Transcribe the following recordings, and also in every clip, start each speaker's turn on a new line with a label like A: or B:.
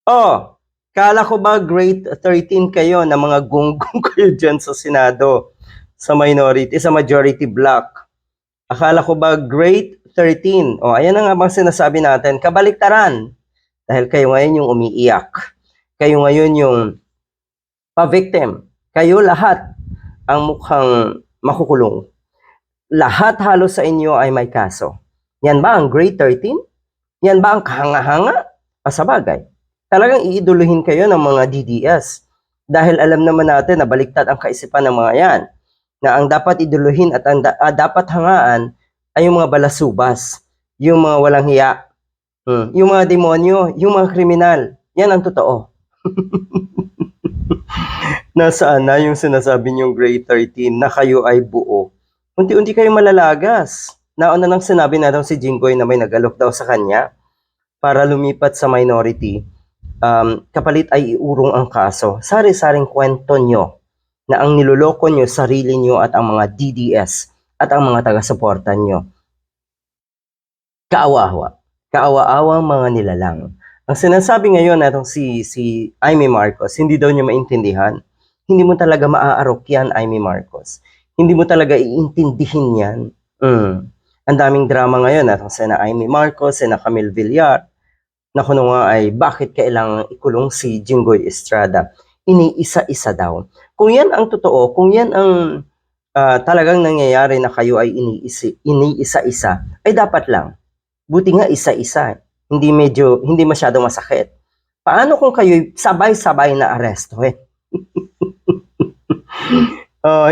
A: Oh, kala ko ba grade 13 kayo na mga gunggong kayo dyan sa Senado, sa minority, sa majority block. Akala ko ba grade 13? O, ayan na nga bang sinasabi natin, kabaliktaran. Dahil kayo ngayon yung umiiyak. Kayo ngayon yung pa-victim. Kayo lahat ang mukhang makukulong. Lahat halos sa inyo ay may kaso. Yan ba ang grade 13? Yan ba ang kahanga-hanga? Pasabagay. Talagang iiduluhin kayo ng mga DDS. Dahil alam naman natin na baliktad ang kaisipan ng mga yan. Na ang dapat iduluhin at ang dapat hangaan ay yung mga balasubas, yung mga walang hiya, yung mga demonyo, yung mga kriminal. Yan ang totoo. Nasaan na yung sinasabi niyong grade 13 na kayo ay buo? Unti-unti kayo malalagas. Nauna nang sinabi na daw si Jinggoy na may nagalok daw sa kanya para lumipat sa minority. Kapalit ay iurong ang kaso. Sari-saring kwento nyo na ang niloloko nyo, sarili nyo at ang mga DDS at ang mga taga-suporta nyo. Kaawa-awa. Kaawa-awang mga nilalang. Ang sinasabi ngayon natong si Amy Marcos, hindi daw niya maintindihan. Hindi mo talaga maaarok yan, Amy Marcos. Hindi mo talaga iintindihin yan. Ang daming drama ngayon natong sina Amy Marcos, sina Camille Villar, na kuno nga ay bakit kailangang ikulong si Jinggoy Estrada. Iniisa-isa daw. Kung yan ang totoo, kung yan ang talagang nangyayari na kayo ay iniisa-isa, ay dapat lang. Buti nga isa-isa. Hindi masyadong masakit. Paano kung kayo sabay-sabay na aresto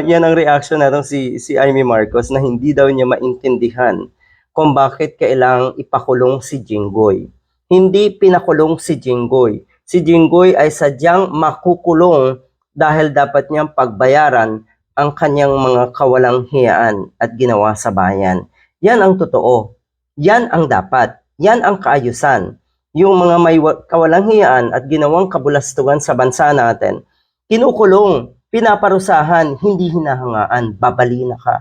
A: yan ang reaction natin si Amy Marcos na hindi daw niya maintindihan kung bakit kailangang ipakulong si Jinggoy. Hindi pinakulong si Jinggoy. Si Jinggoy ay sadyang makukulong dahil dapat niyang pagbayaran ang kanyang mga kawalang hiyaan at ginawa sa bayan. Yan ang totoo. Yan ang dapat. Yan ang kaayusan. Yung mga may kawalang hiyaan at ginawang kabulastugan sa bansa natin, kinukulong, pinaparusahan, hindi hinahangaan, babalina ka.